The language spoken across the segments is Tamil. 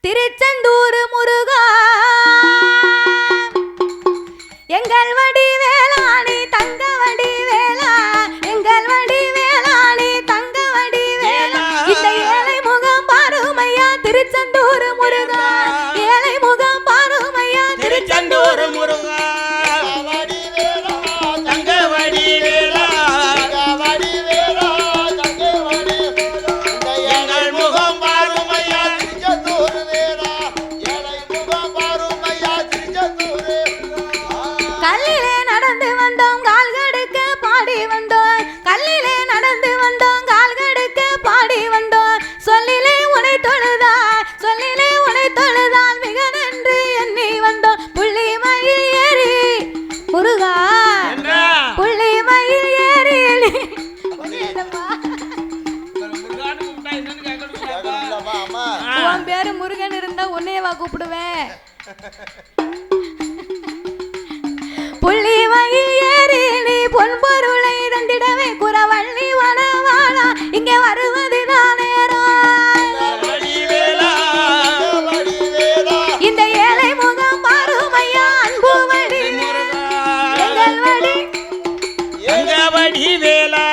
திருச்செந்தூர் முருகா எங்கள் வடி வேளாணி தங்க வடி வேளா எங்கள் வடி வேளாணி தங்க வடி வேளா இந்த ஏழை முகம் பாருமையா திருச்செந்தூர் முருகா ஏழை முகம் பாருமையா திருச்செந்தூர் முருகா முருகன் இருந்தா உன்னையவா கூப்பிடுவேன் புள்ளி மயில் ஏறி நீ பொன்பொருளை தந்திடவே குறவள்ளி வனவாளா இங்கே வருவதுதான் நேரம் இந்த ஏழை முகம் பாருமையா அன்பு வடி எங்கள் வடி வேலா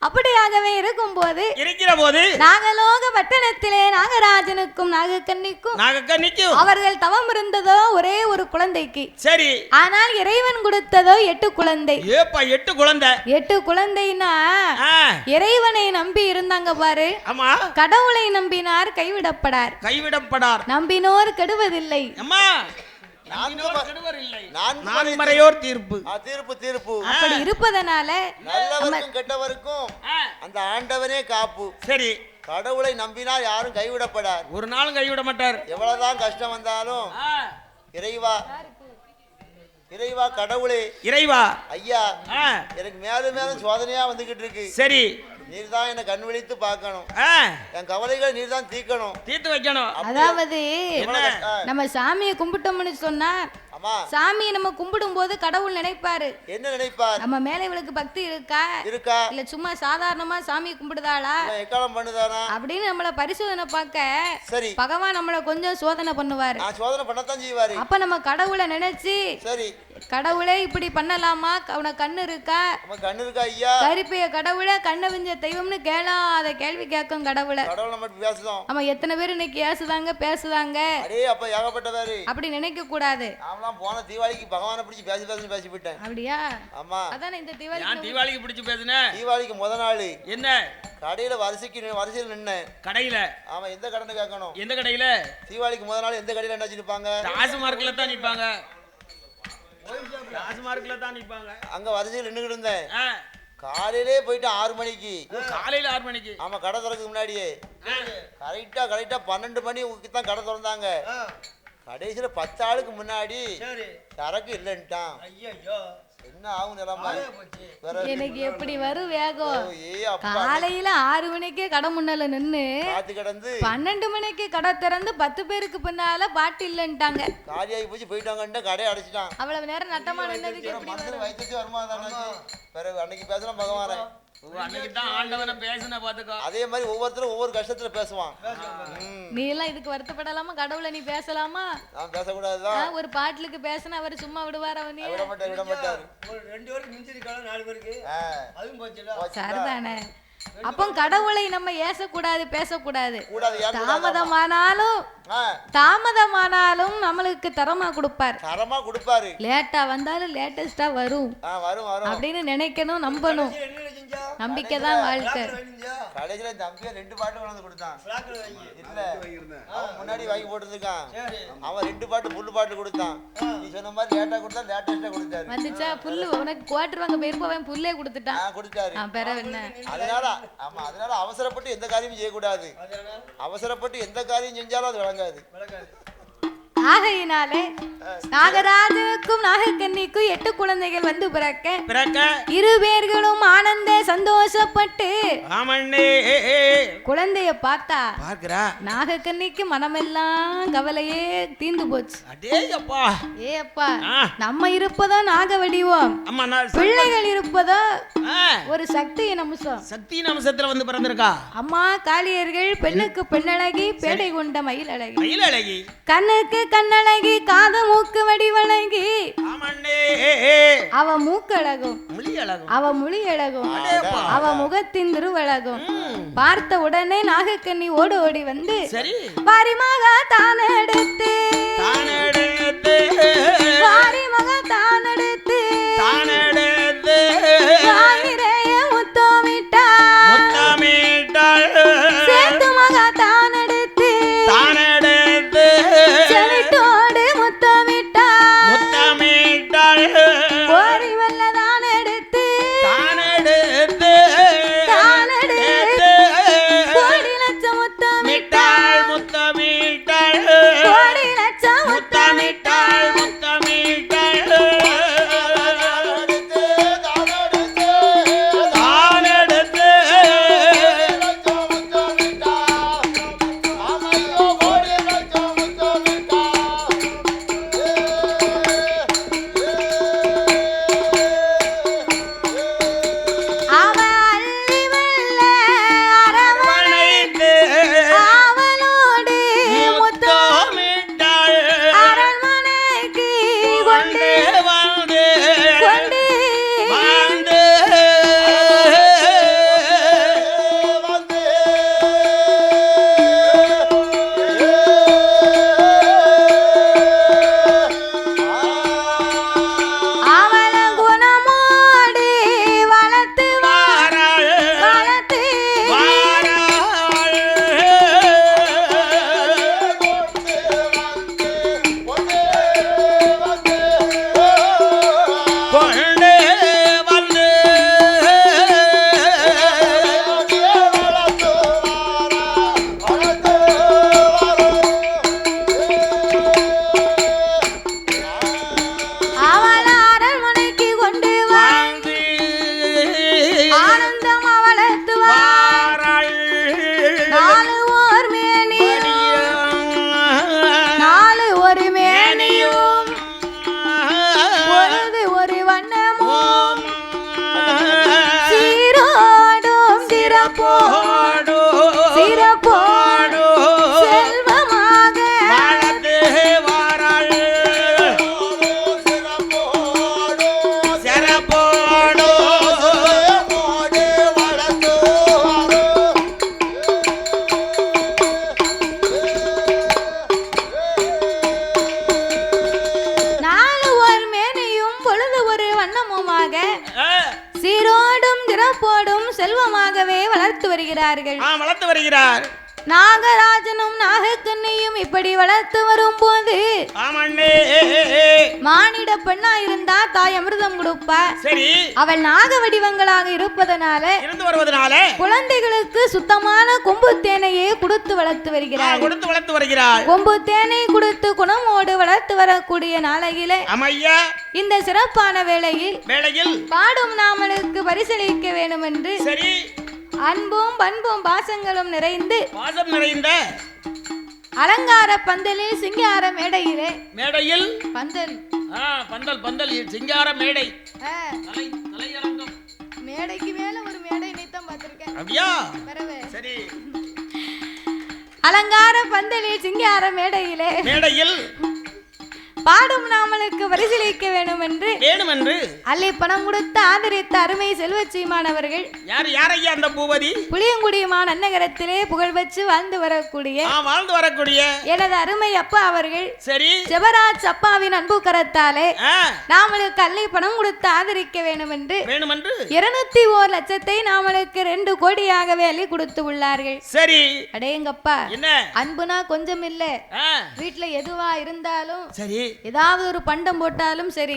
அப்படியாகவே இருக்கிற போது நாகலோக பட்டணத்திலே நாகராஜனுக்கும் நாகக்கன்னிக்கும் அவர்கள் தவம் இருந்ததோ ஒரே ஒரு குழந்தைக்கு. சரி, ஆனால் இறைவன் கொடுத்ததோ 8 குழந்தை. ஏப்பா 8 குழந்தை? 8 குழந்தைனா இறைவனை நம்பி இருந்தாங்க பாரு. ஆமா, கடவுளை நம்பினார் கைவிடப்படார் நம்பினோர் கெடுவதில்லை. அம்மா தீர்ப்பு அப்படி இருப்பதனால நல்லவருக்கும் கெட்டவருக்கும் அந்த ஆண்டவனே காப்பு. சரி, கடவுளை நம்பினால் யாரும் கைவிடப்படார், ஒரு நாளும் கைவிட மாட்டார். எவ்வளவுதான் கஷ்டம் வந்தாலும் இறைவா இறைவா கடவுளே இறைவா ஐயா எனக்கு மேலும் மேலும் சோதனையா வந்துகிட்டு இருக்கு. சரி, நீர் தான் என்ன கண் விழித்து பார்க்கணும், என் கவலைகளை நீர் தான் தீர்த்து வைக்கணும். அதாவது நம்ம சாமியை கும்பிட்டோம்னு சொன்னா சாமியை நம்ம கும்பிடும் போது கடவுள் நினைப்பாரு. என்ன நினைப்பார்? நம்ம மேல இவளுக்கு பக்தி இருக்கா இல்ல சும்மா சாதாரணமா சாமியை கும்பிடுதாளா எக்காலம் பண்ணுதானா அப்படின்னு நம்மள பரிசோதனை பார்க்க சரி பகவான் நம்மள கொஞ்சம் சோதனை பண்ணுவாரு. சோதனை பண்ணத்தான் செய்வாரு. அப்ப நம்ம கடவுளை நினைச்சு சரி கடவுளே இப்படி பண்ணலாமா, உனக்கு கண்ணு இருக்கா ஐயா, கருப்பைய கடவுளை கண்ணை விஞ்ச தெய்வம்னு கேளாத கேள்வி கேட்கும் கடவுளை. ஆமா, எத்தனை பேர் இன்னைக்கு பேசுதாங்க அப்படி நினைக்க கூடாது. போன தீபாவளிக்கு பகவானை பிடிச்சி பேசி விட்டேன். அப்படியா? ஆமா, அதானே இந்த தீபாவளிக்கு பிடிச்சி பேசுனேன். தீபாவளிக்கு முத நாள் என்ன கடையில வரிசையில் நின்ன கடையில. ஆமா, எந்த கடைன்னு கேட்கணும். எந்த கடையில? தீபாவளிக்கு முத நாள் எந்த கடையில என்ன நிப்பாங்க? டாஸ்மார்க்ல தான் நிப்பாங்க. அங்க வரிசையில் நின்னுகிட்டு இருந்தேன். காலையிலே போயிட்டு 6 மணிக்கு. காலையில 6 மணிக்கு? ஆமா, கடை திறக்கு முன்னாடியே கரெக்டா 12 மணிக்கு தான் கடை திறந்தாங்க. கடைசியில 10 ஆளுக்கு முன்னாடி சரக்கு இல்லைன்ட்டான். என்ன ஆகும் நிலைமை? எனக்கு எப்படி வரும் வேகம்? காலையில 6 மணிக்கே கடை முன்னால நின்னு 12 மணிக்கு கடை திறந்து 10 பேருக்கு பின்னால பாட்டு இல்லன்ட்டாங்க. காலியாகி போச்சு போயிட்டாங்க, கடையை அடைச்சிட்டான். அவ்வளவு நேரம் நட்டமா நின்னதுக்கு எப்படி வைத்தியத்தை வருமா? பிறகு அன்னைக்கு பேசலாம் பகவானே, அதே மாதிரி ஒவ்வொருத்தரும் ஒவ்வொரு கஷ்டத்துல பேசுவான். நீ எல்லாம் இதுக்கு வருத்தப்படலாமா? கடவுளை நீ பேசலாமா? நான் பேசக்கூடாதுதான். ஒரு பாட்டுக்கு பேசினா அவர் சும்மா விடுவார்? அவன் விட மாட்டார். 2 பேருக்கு மிஞ்சிருக்காங்க, 4 பேருக்கு அதுவும் போச்சுடா. சரிதானே. அப்போ கடவுளை நம்ம ஏசக்கூடாது, பேசக்கூடாது. தாமதமானாலும் நம்மளுக்கு தரமா கொடுப்பாரு. லேட்டா வந்தாலும் லேட்டஸ்டா வரும் அப்படின்னு நினைக்கணும், நம்பணும். நம்பிக்கை தான் வாழ்க்கை. கடைசில தம்பியா 2 பாட்டு கொண்டு கொடுத்தான். இல்ல அவன் முன்னாடி வாங்கி போட்டுருக்கான், அவன் 2 பாட்டு புல்லு பாட்டு கொடுத்தான். நீ சொன்ன மாதிரி லேட்டா கொடுத்தா லேட்டஸ்டா கொடுத்தாரு. வந்துச்சா புல்லு? உனக்கு குவாட்டர் போயிருப்பவன் புல்லே கொடுத்துட்டான். அதனால ஆமா, அதனால அவசரப்பட்டு எந்த காரியமும் செய்யக்கூடாது. அவசரப்பட்டு எந்த காரியம் செஞ்சாலும் அது விளங்காது. ஆகையினாலே நாகராஜனுக்கும் நாகக்கன்னிக்கும் 8 குழந்தைகள் வந்து பிறக்க 2 பேர்களும் ஆனந்த சந்தோஷப்பட்டு குழந்தைய பார்த்தா நாகக்கன்னிக்கு மனமெல்லாம் கவலையே தீந்து போச்சு. ஏ அப்பா, நம்ம இருப்பதோ நாக வடிவம், பிள்ளைகள் இருப்பதோ ஒரு சக்தியின் அம்சம். சக்தியின் அம்சத்துல வந்து பிறந்திருக்கா. அம்மா காளியர்கள் பெண்ணுக்கு பெண்ணழகி, பேடை கொண்ட மயில் அழகி, கண்ணுக்கு கண்ணழகி, காது மூக்கு வடிவழகி, அவ மூக்கழகும், அவ மொழி அழகும், அவ முகத்தின் திருவழகும். பார்த்த உடனே நாகக்கன்னி ஓடி வந்து பாரிமக தானெடுத்து சேர்த்து மக தானெடுத்து செவிட்டோடு முத்தமிட்டாள். கோரி வெல்ல தானெடுத்து கோடி லட்சம் முத்தமிட்டாள். கோடி லட்சம் முத்தமிட்டாள். வளர்த்து வருகிறார். நாகராஜனும் நாகக்கண்ணியும் இப்படி வளர்த்து வரும் போது மானிட பெண்ணா இருந்தா தாய் அமிர்தம் கொடுப்பா. சரி, அவள் நாக வடிவங்களாக இருப்பதனால குழந்தைகளுக்கு சுத்தமான கொம்பு தேனையே கொடுத்து வளர்த்து வருகிறாள். கொம்பு தேனை கொடுத்து குணமோடு வளர்த்து வரக்கூடிய நாளையிலே இந்த சிறப்பான வேளையில் பாடும் நாமளுக்கு பரிசளிக்க வேண்டும் என்று அன்பும் பண்பும் பாசங்களும் நிறைந்து அலங்கார பந்தலில் சிங்கார மேடையில் பந்தல் சிங்கார மேடை மேடைக்கு மேல ஒரு மேடை நீத்தம் பார்த்திருக்கேன். அப்படியே சரி, அலங்கார பந்தலில் சிங்கார மேடையில் பாடும் நாமளுக்கு பரிசீலிக்க வேண்டும் என்று அள்ளி பணம் கொடுத்து ஆதரித்த அருமை செல்வச்சீமானவர்கள் யாரையா அந்த பூபதி புளியங்குடியுமான அன்னகரத்திலே புகழ் வச்சு வாழ்ந்து வரக்கூடிய எனது அருமை அப்பா அவர்கள் சரி செவராஜ் அப்பாவின் அன்பு கரத்தாலே நாமளுக்கு அள்ளி பணம் கொடுத்து ஆதரிக்க வேண்டும் என்று 201 லட்சத்தை நாமளுக்கு 2 கோடியாகவே அள்ளி கொடுத்து உள்ளார்கள். சரி, அடேங்கப்பா, அன்புனா கொஞ்சம் இல்ல. வீட்டுல எதுவா இருந்தாலும் சரி, ஏதாவது ஒரு பண்டம் போட்டாலும் சரி,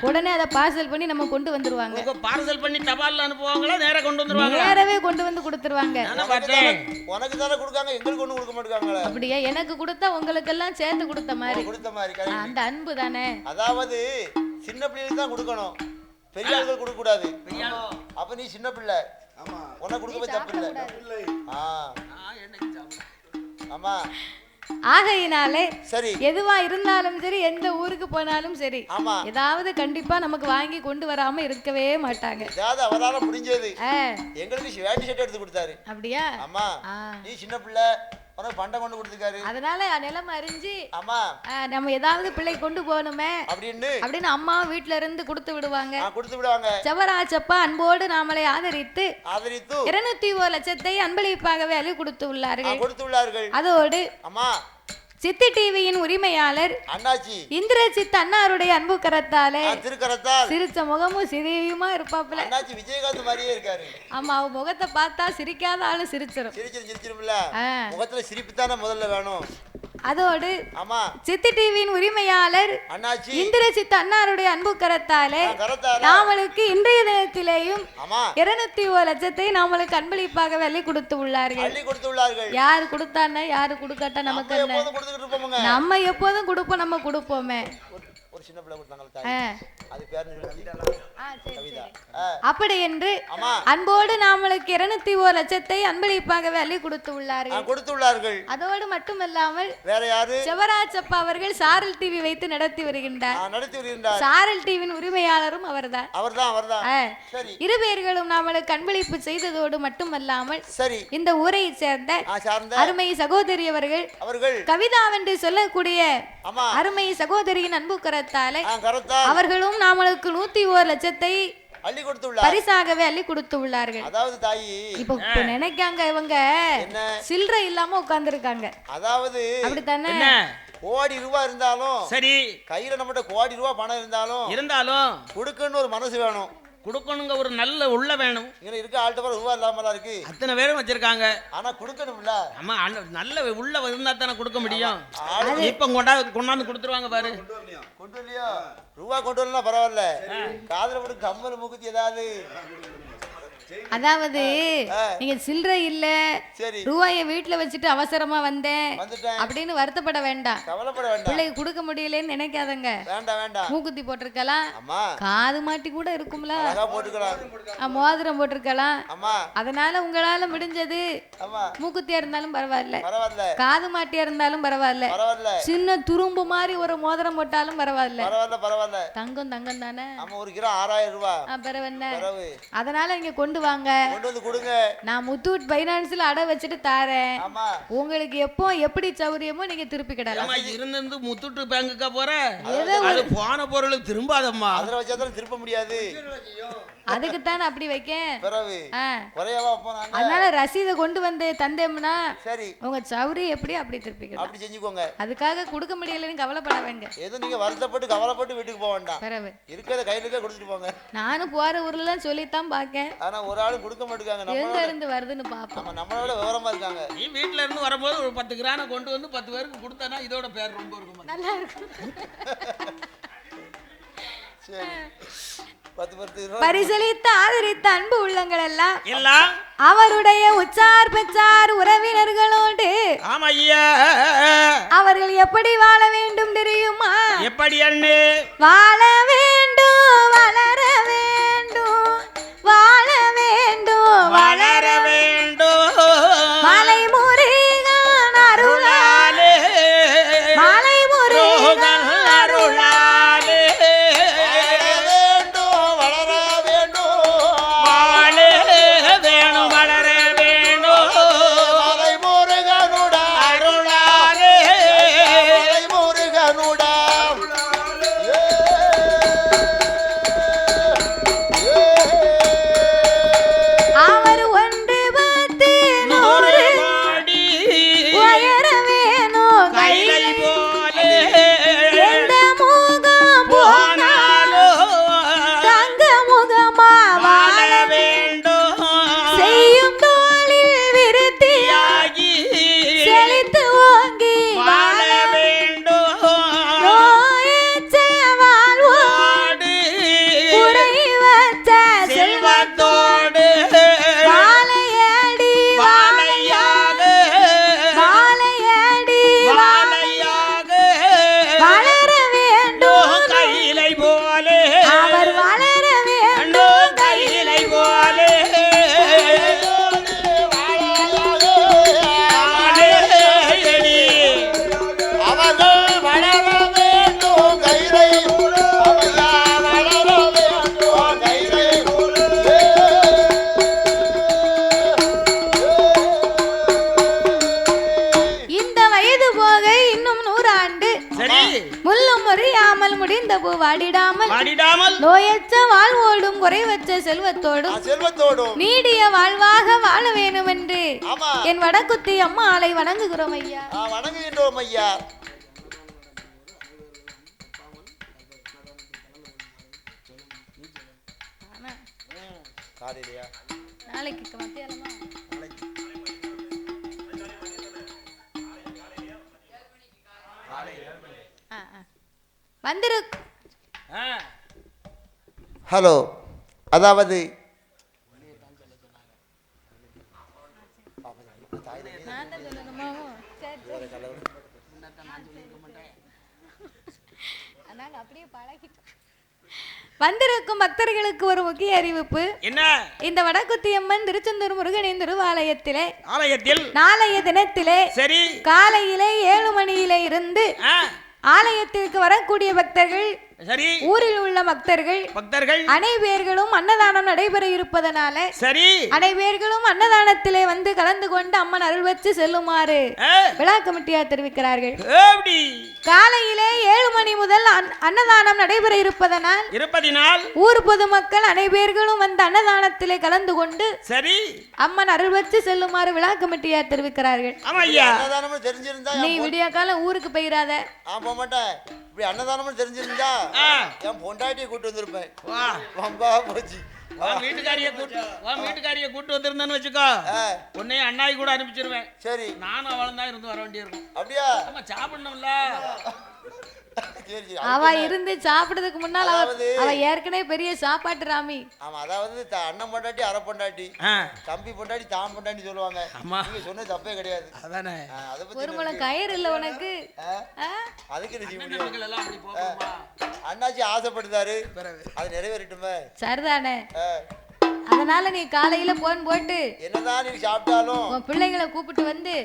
உடனே அதை பார்சல் பண்ணி நம்ம கொண்டு வந்துருவாங்க. பார்சல் பண்ணி தபால்ல அனுப்புவாங்களா, நேரா கொண்டு வந்துருவாங்க? நேரவே கொண்டு வந்து கொடுத்துருவாங்க. உனக்கு தான கொடுக்காங்க, எங்களுக்கு ஒண்ணு கொடுக்க மாட்டாங்க. அப்படியே எனக்கு கொடுத்தா உங்களுக்கு எல்லாம் சேர்த்து கொடுத்த மாதிரி அந்த அன்பு தானே. அதாவது சின்ன பிள்ளைகளுக்கு தான் கொடுக்கணும், பெரியவங்களுக்கு கொடுக்க கூடாது. அப்ப நீ சின்ன பிள்ளை, உனக்கு கொடுக்க தப்பு இல்லை. ஆமா, ஆகையினாலே சரி, எதுவா இருந்தாலும் சரி, எந்த ஊருக்கு போனாலும் சரி, ஏதாவது கண்டிப்பா நமக்கு வாங்கி கொண்டு வராம இருக்கவே மாட்டாங்க. ஏதாவது அவரால முடிஞ்சது எங்களுக்கு வேட்டி ஷர்ட் எடுத்து கொடுத்தாரு. அப்படியா? ஆமா, நீ சின்ன பிள்ளை, உனக்கு பண்டம் கொண்டு கொடுத்துருக்காரு. அதனால நிலம் அறிஞ்சு ஆமா நம்ம ஏதாவது பிள்ளை கொண்டு போகணுமே அப்படின்னு அம்மா வீட்டுல இருந்து கொடுத்து விடுவாங்க. செவராஜப்பா அன்போடு நாமளை ஆதரித்து 201 லட்சத்தை அன்பளிப்பாகவே அள்ளி கொடுத்து உள்ளார்கள். அதோடு அம்மா சித்தி டிவியின் உரிமையாளர் அண்ணாச்சி இந்திரஜித் அண்ணாருடைய அன்பு கரத்தாலே சிரிச்ச முகமும் சிரியுமா இருப்பாப்ல. அண்ணாச்சி விஜயகாந்த் மாதிரியே இருக்காரு. ஆமா, அவ முகத்தை பார்த்தா சிரிக்காத ஆளு சிரிச்சிரும். முகத்துல சிரிப்பு தானே முதல்ல வேணும். அதோடு சித்தி டிவியின் உரிமையாளர் இந்திரஜித் அண்ணாருடைய அன்பு கரத்தாலே நாமளுக்கு இன்றைய தினத்திலேயும் 201 லட்சத்தை நாமளுக்கு அன்பளிப்பாக அள்ளி கொடுத்து உள்ளார்கள். யாரு கொடுத்தானே யாரு கொடுக்கட்டா நமக்கு என்ன, நம்ம எப்போதும் கொடுப்போம், நம்ம கொடுப்போமே. ஒரு சின்ன பிள்ளை கொடுத்தாங்க, அது பேர் அப்படி என்று அன்போடு நாமளுக்கு 201 லட்சத்தை அன்பளிப்பாகவே அள்ளி கொடுத்து உள்ளார்கள். அதோடு மட்டுமல்லாமல் வேற யாரு, செவராஜ் அப்பா அவர்கள் சாரல் டிவி வைத்து நடத்தி வருகின்றார். சாரல் டிவியின் உரிமையாளரும் அவர்தான். இரு பேர்களும் நாமளுக்கு அன்பளிப்பு செய்ததோடு மட்டுமல்லாமல் இந்த ஊரை சேர்ந்த அருமை சகோதரி அவர்கள் கவிதாவென்று சொல்லக்கூடிய அருமை சகோதரியின் அன்பு கரத்தாலே அவர்களும் நாமளுக்கு 101 லட்சத்தை பரிசாகவே அள்ளி கொடுத்து உள்ளார்கள். அதாவது தாயி இப்ப நினைக்காங்க இவங்க சில்லறை இல்லாம உட்கார்ந்து இருக்காங்க. அதாவது அப்படித்தானே, கோடி ரூபாய் இருந்தாலும் சரி, கையில நம்மகிட்ட கோடி ரூபாய் பணம் இருந்தாலும் கொடுக்கணும் ஒரு மனசு வேணும், கொடுக்கணுங்க ஒரு நல்ல உள்ள வேணும். இங்க இருக்க ஆள்கிட்ட ரூபா இல்லாம இருக்கு, அத்தனை பேரும் வச்சிருக்காங்க. ஆனா கொடுக்கணும்ல, ஆமா நல்ல உள்ள இருந்தா தானே கொடுக்க முடியும். இப்ப கொண்டாந்து கொடுத்துருவாங்க பாரு. கொண்டு வரலையா ரூபா கொண்டு வரலாம் பரவாயில்ல, காதல போட்டு கம்மல் மூக்குத்தி ஏதாவது. அதாவது நீங்க சில்லறை இல்ல ரூபாய வீட்டுல வச்சுட்டு அவசரமா வந்தேன் அப்படின்னு வருத்தப்பட வேண்டாம், பிள்ளைக்கு கொடுக்க முடியலன்னு நினைக்காதங்க. மூக்குத்தி போட்டிருக்கலாம், காது மாட்டி கூட இருக்கும்ல, மோதிரம் போட்டிருக்கலாம். அதனால உங்களால முடிஞ்சது மூக்குத்தியா இருந்தாலும் பரவாயில்ல, காது மாட்டியா இருந்தாலும் பரவாயில்ல, சின்ன துரும்பு மாதிரி ஒரு மோதிரம் போட்டாலும் பரவாயில்ல. தங்கம் தானே, 1 கிலோ 6000 ரூபாய் பரவாயில்ல. அதனால இங்க கொண்டு வாங்க, கொடுங்க. நான் முத்தூட் பைனான்ஸ்ல அடை வச்சுட்டு தாரேன். உங்களுக்கு எப்போ எப்படி சௌரியமோ நீங்க திருப்பி கிடலாம். இருந்து முத்தூட் பேங்குக்கா போற, அது போன பொருள் திரும்பாதம்மா, அதுல வச்சா திருப்ப முடியாது. அதுக்குத்தான் அப்படி வைக்கேன். பிறகு குறையவா போனாங்க. அதனால ரசீதை கொண்டு வந்து தந்தேம்னா சரி உங்க சௌரி எப்படி அப்படி திருப்பிக்கலாம். அப்படி செஞ்சுக்கோங்க. அதுக்காக கொடுக்க முடியலன்னு கவலைப்பட வேங்க. ஏதோ நீங்க வருத்தப்பட்டு கவலைப்பட்டு வீட்டுக்கு போக வேண்டாம். பிறகு இருக்கிறத கையில கொடுத்துட்டு போங்க. நானும் போற ஊர்லாம் சொல்லித்தான் பாக்கேன். ஆனா ஒரு ஆளு கொடுக்க மாட்டேங்காங்க. எங்க இருந்து வருதுன்னு பாப்போம். நம்மளோட விவரமா இருக்காங்க. நீ வீட்ல இருந்து வரும்போது ஒரு 10 கிராம் கொண்டு வந்து 10 பேருக்கு கொடுத்தானா இதோட பேர் ரொம்ப இருக்கும். நல்லா இருக்கும். பரிசளித்த ஆதரித்த அன்பு உள்ளங்கள் எல்லாம் அவருடைய உச்சார் பெற்றார் உறவினர்களோடு அவர்கள் எப்படி வாழ வேண்டும் தெரியுமா? எப்படி அண்ணே வாழ வேண்டும், வளர வேண்டும், வாழ வேண்டும், வளர வேண்டும். மலை முருகன் அருளாலே, மலை முருகன் அருளாலே வாடிடாமல் நோயற்ற வாழ்வோடும் குறைவற்ற செல்வத்தோடும் நீடிய வாழ்வாக வாழ வேண்டும் என்று என் வடக்குத்தி அம்மாளை வணங்குகிறோம் ஐயா. வணங்குகின்றோம் ஐயா. நாளைக்கு மத்தியானமா வந்திருக்கு. ஹலோ, அதாவது வந்திருக்கும் பக்தர்களுக்கு ஒரு முக்கிய அறிவிப்பு. என்ன? இந்த வடக்குத்தியம்மன் திருச்செந்தூர் முருகனின் திருவாலயத்தில் நாளைய தினத்திலே சரி காலையிலே 7 மணியிலே இருந்து ஆலயத்திற்கு வரக்கூடிய பக்தர்கள் சரி ஊரில் உள்ள பக்தர்கள் அனைவர்களும் அன்னதானம் நடைபெற இருப்பதனால சரி அனைவர்களும் அன்னதானத்திலே வந்து கலந்து கொண்டு அம்மன் அருள் வச்சு செல்லுமாறு விழா கமிட்டியார் தெரிவிக்கிறார்கள். காலையிலே 7 மணி முதல் அன்னதானம் நடைபெற இருப்பதனால் ஊர் பொதுமக்கள் அனைவர்களும் வந்து அன்னதானத்திலே கலந்து கொண்டு சரி அம்மன் அருள் வச்சு செல்லுமாறு விழா கமிட்டியார் தெரிவிக்கிறார்கள். நீ விடிய காலம் ஊருக்கு போயிடாத. இப்படி அன்னதானமும் தெரிஞ்சிருந்தா என் பொண்டாட்டியை கூட்டு வந்திருப்பேன். வம்பா போச்சு. வீட்டுக்காரிய கூட்டு வந்திருந்தேன்னு வச்சுக்கோ, உன்னைய அண்ணாய் கூட அனுப்பிச்சிருவேன். சரி நானும் அவளும் தான் இருந்து வர வேண்டியிருக்கும். அப்படியா? ஆமா, சாப்பிடணும்ல. அவ இருந்து சாப்பிடுறதுக்கு முன்னால் அவ ஏற்கனவே பெரிய சாப்பாட்டு ராமி. ஆமா, அதாவது அண்ணன் பொண்டாட்டி அரை பொண்டாட்டி, தம்பி பொண்டாட்டி தாம் பொண்டாட்டி சொல்லுவாங்க. நீங்க சொன்ன தப்பே கிடையாது. அதானே. ஒரு முளம் கயிறு இல்ல உனக்கு. அதுக்கு அண்ணாச்சி ஆசைப்படுதாரு, அது நிறைவேறட்டுமே. சரிதானே. அதனால நீ காலையில போன் போட்டு என்னதான் நீ சாப்பிட்டாலும் உன் பிள்ளைகளை கூப்பிட்டு வந்து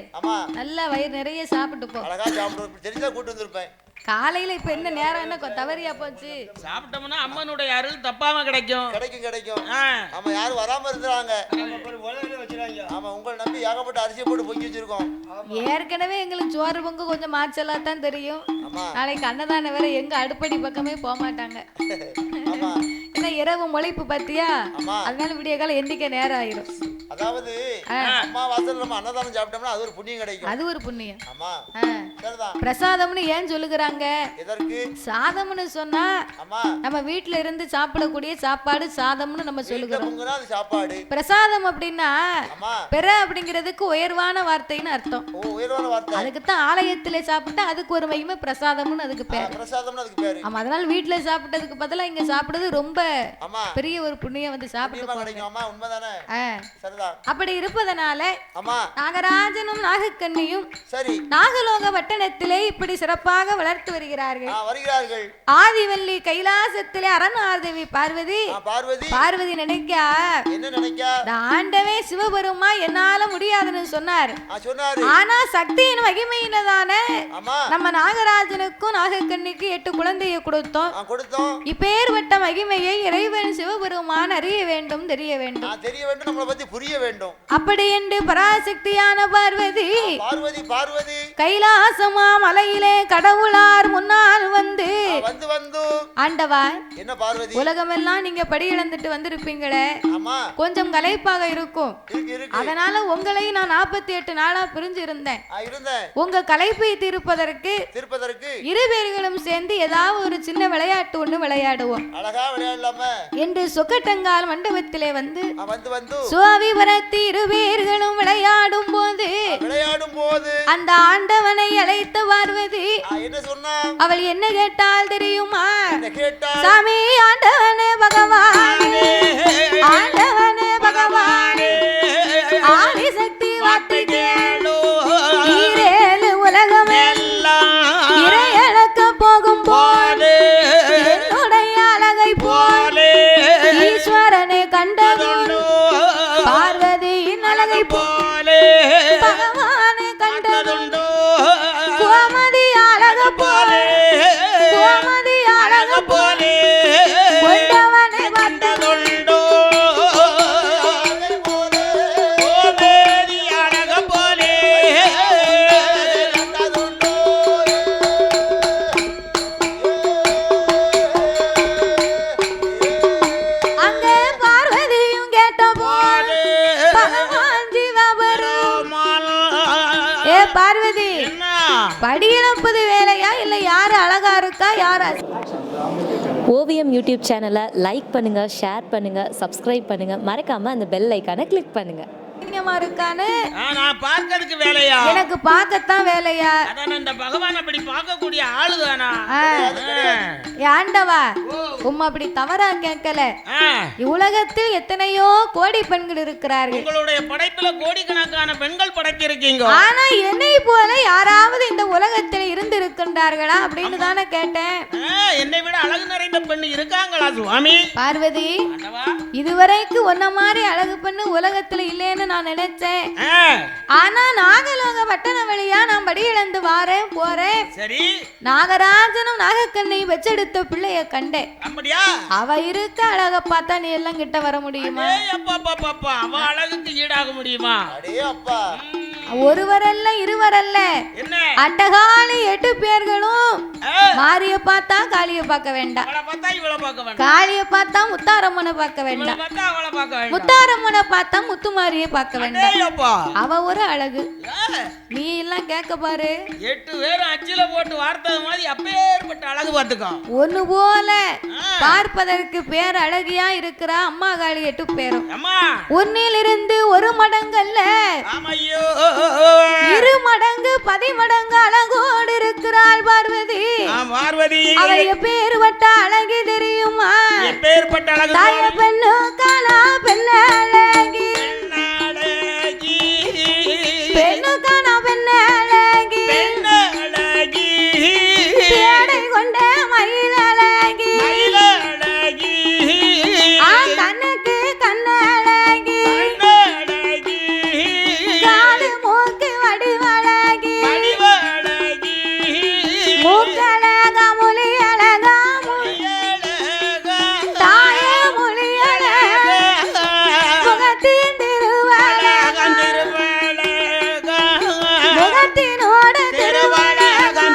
நல்லா வயிறு நிறைய சாப்பிட்டு போ. அழகா சாப்பிட்டு தெரிஞ்சா கூட்டு வந்திருப்பேன். காலையில இப்ப என்ன நேரம் என்ன தவறியா போச்சு. சாப்பிட்டோம்னா அம்மனுடைய அருள் தப்பாம கிடைக்கும். ஆமா, யாரும் வராம இருந்தாங்க. ஆமா, உங்களை நம்பி ஏகப்பட்ட அரிசியை போட்டு பொங்கி வச்சிருக்கோம். ஏற்கனவே எங்களுக்கு சோறு பொங்கு கொஞ்சம் மாச்சலா தான் தெரியும். நாளைக்கு அன்னதானம் வேற எங்க அடுப்படி பக்கமே போக மாட்டாங்க. என்ன என்ன இரவு முளைப்பு பத்தியா, அதனால விடிய காலம் எந்திக்க நேரம் ஆயிரும். அதாவது அம்மா வாசல்ல நம்ம அன்னதானம் சாப்பிட்டோம்னா அது ஒரு புண்ணியம் கிடைக்கும். அது ஒரு புண்ணியம். ஆமா சரிதான். பிரசாதம்னு ஏன் சொல்லுகிறாங்க? எதற்கு? சாதம்னு சொன்னா ஆமா நம்ம வீட்ல இருந்து சாப்பிடக்கூடிய சாப்பாடு சாதம்னு நம்ம சொல்லுகிறோம். அது சாப்பாடு. பிரசாதம் அப்படின்னா பெற அப்படிங்கிறதுக்கு உயர்வான வார்த்தைன்னு அர்த்தம். ஓ உயர்வான வார்த்தை. அதுக்கு தான் ஆலயத்திலே சாப்பிட்டா அதுக்கு ஒரு மகிமை பிரசாதம்னு அதுக்கு பேர். பிரசாதம்னு அதுக்கு பேர். ஆமா அதனால வீட்ல சாப்பிட்டதுக்கு பதிலா இங்க சாப்பிடுறது ரொம்ப பெரிய ஒரு புண்ணியம் வந்து சாப்பிட்டு போறீங்க. ஆமா உண்மைதானே? சரிதான். அப்படி இருப்பதனால ஆமா நாகராஜனும் நாகக்கன்னியும் சரி நாகலோக வட்டணத்திலே இப்படி சிறப்பாக வளர்த்து வருகிறார்கள். ஆதிவல்லி கைலாசத்திலே அரணார்தேவி பார்வதி பார்வதி நினைக்கா என்ன நினைக்கா? ஆண்டவே சிவபெருமா என்னால முடியாதுன்னு சொன்னார். ஆனா சக்தியின் மகிமையில தானே நம்ம நாகராஜனுக்கும் நாகக்கன்னிக்கு 8 குழந்தையை கொடுத்தோம். இப்பேற்பட்ட மகிமையை இறைவன் சிவபெருமான் அறிய வேண்டும், தெரிய வேண்டும், தெரிய வேண்டும், நம்மளை பத்தி புரிய வேண்டும். அப்படி என்று பராசக்தியான பார்வதி பார்வதி பார்வதி கைலாசமா மலையிலே கடவுளார் முன்னால் வந்து ஆண்டவா என்ன பார்வதி உலகமெல்லாம் நீங்க படி இழந்துட்டு வந்திருப்பீங்களே, கொஞ்சம் களைப்பாக இருக்கும். அதனால உங்களையும் நான் 48 நாளா பிரிஞ்சு இருந்தேன். உங்க களைப்பை தீர்ப்பதற்கு இரு பேர்களும் சேர்ந்து ஏதாவது ஒரு சின்ன விளையாட்டு ஒண்ணு விளையாடுவோம் என்று சொக்கட்டங்கால் மண்டபத்திலே வந்து சுவாமிபுரத்து இரு பேர்களும் விளையாடும் போது அந்த ஆண்டவனை அழைத்த பார்வதி அவள் என்ன கேட்டால் தெரியுமா? சாமி ஆண்டவனே பகவானே, ஆண்டவனே பகவானே, ஆதிசக்தி வார்த்தை கேளு, ஈரேழு உலகம் இறையளக்க போகும் போது என்னுடைய அழகை போலே ஈஸ்வரனை கண்டதுண்டு, பார்வதியின் அழகை போலே பகவானை கண்டதுண்டு, கோமதி அழக போலே கோமதி அழக போலே கொண்டவனை வந்ததுண்டோ, கோமதி அழக போலே அங்கே பார்வதியும் கேட்ட போது பகவான் சிவபெருமான் ஏ பார்வதி படியிழப்பது வேலையா இல்ல யாரு அழகா இருக்கா யாரா? ஓவியம் யூடியூப் சேனலை லைக் பண்ணுங்க, ஷேர் பண்ணுங்க, சப்ஸ்கிரைப் பண்ணுங்க, மறக்காம அந்த பெல் ஐகானை கிளிக் பண்ணுங்க. இருக்கானு நான் பார்க்கிறதுக்கு வேலையா? எனக்கு பார்க்கத்தான் வேலையா? அதான் இந்த பகவான் அப்படி பார்க்கக்கூடிய ஆளுதானா? ஆண்டவா உம்மை அப்படி தவறா கேட்கல. உலகத்தில் எத்தனையோ கோடி பெண்கள் இருக்கிறார்கள். உங்களுடைய படைப்புல கோடிக்கணக்கான பெண்கள் படைச்சிருக்கீங்க. ஆனா என்னை போல யாராவது இந்த உலகத்தில் இருந்து இருக்கின்றார்களா அப்படின்னு தானே கேட்டேன். என்னை விட அழகு நிறைந்த பெண் இருக்காங்களா சுவாமி? பார்வதி இதுவரைக்கும் ஒன்ன மாதிரி அழகு பெண்ணு உலகத்துல இல்லைன்னு நான் நினைச்சேன். ஆனா நாகலோக வட்டண வழியா நான் படி இழந்து வாரேன் போறேன். சரி நாகராஜனும் நாகக்கண்ணையும் வச்செடுத்த பிள்ளைய கண்டேன். அப்படியா? அவ இருக்க அழக பார்த்தா நீ எல்லாம் கிட்ட வர முடியுமா? அவ அழகுக்கு ஈடாக முடியுமா? ஒருவரல்ல இருவரல்ல அட்டகாலி 8 பேர்களும் மாரிய பார்த்தா காளிய பார்க்க வேண்டாம், காளிய பார்த்தா முத்தாரம்மனை பார்க்க வேண்டாம், முத்தாரம்மனை பார்த்தா முத்துமாரிய பார்க்க வேண்டாம். அவ ஒரு அழகு. நீ எல்லாம் கேட்க பாரு 8 பேரும் அச்சில போட்டு வார்த்தது மாதிரி அப்பேற்பட்ட அழகு பார்த்துக்கோ. ஒண்ணு போல பார்ப்பதற்கு பேர் அழகியா இருக்கிற அம்மா காளி 8 பேரும் ஒன்னிலிருந்து ஒரு மடங்கல்ல 2 மடங்கு 10 மடங்கு அழகோடு இருக்கிறாள் பார்வதி. அவ எப்பேற்பட்ட அழகி தெரியுமா? தாய பெண்ணு காணா பெண்ணழகி, பெண்ணு காணா பெண்ணழகி, பேடை கொண்ட மயிலழகி, கண்ணுக்கு கண்ணழகி, காது மூக்கு வடிவழகி, மூக்கழகா மொழியழகா, தாய மொழியழகா, முகத்தின் திருவழகா, முகத்தினோட திருவழகா,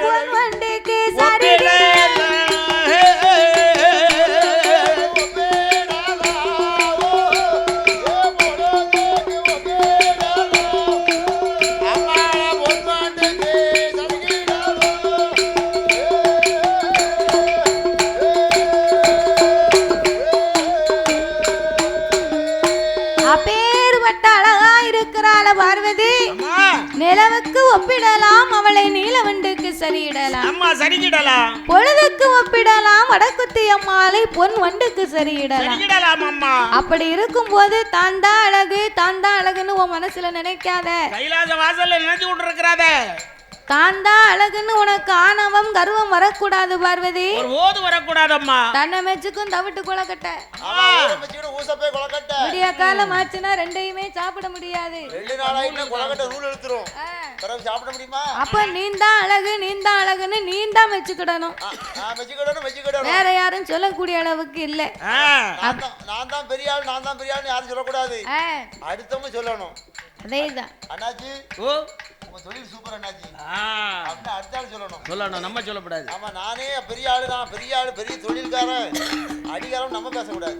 பொன் வண்டிக்கு சரியிடலாம். பார்வதி நிலவுக்கு ஒப்பிடலாம், அவளை நீலவண்டுக்கு சரியிடலாம். அம்மா சரியிடலாம். பொழுதுக்கு ஒப்பிடலாம், வடக்குத்தி அம்மாளை பொன் வண்டுக்கு சரியிடலாம். அம்மா அப்படி இருக்கும் போது தான் தான் அழகு, தான் தான் அழகுன்னு உன் மனசுல நினைக்காத. கைலாச வாசல்ல நினைச்சு கொண்டு இருக்கிறாத. தான் தான் அழகுன்னு உனக்கு ஆணவம் கர்வம் வரக்கூடாது பார்வதி. ஒரு ஓது வரக்கூடாதம்மா. தன்னை மெச்சுக்கும் தவிட்டு கொலக்கட்ட. விடிய காலம் ஆச்சுன்னா ரெண்டையுமே சாப்பிட முடியாது. அப்ப நீந்தான் அழகு, நீந்தான் அழகுன்னு நீந்தான் மெச்சுக்கிடணும். வேற யாரும் சொல்லக்கூடிய அளவுக்கு இல்ல. நான் தான் பெரிய ஆள், நான் தான் பெரிய ஆள் யாரும் சொல்லக்கூடாது. அடுத்தவங்க சொல்லணும். அதேதான் அண்ணாச்சி. தொழில் சூப்பர் அண்ணாச்சி அப்படின்னு அடுத்தாலும் சொல்லணும். நம்ம சொல்லக்கூடாது. ஆமா, நானே பெரிய ஆளு, நான் பெரிய ஆளு, பெரிய தொழில்காரன், அடிகாரம் நம்ம பேசக்கூடாது.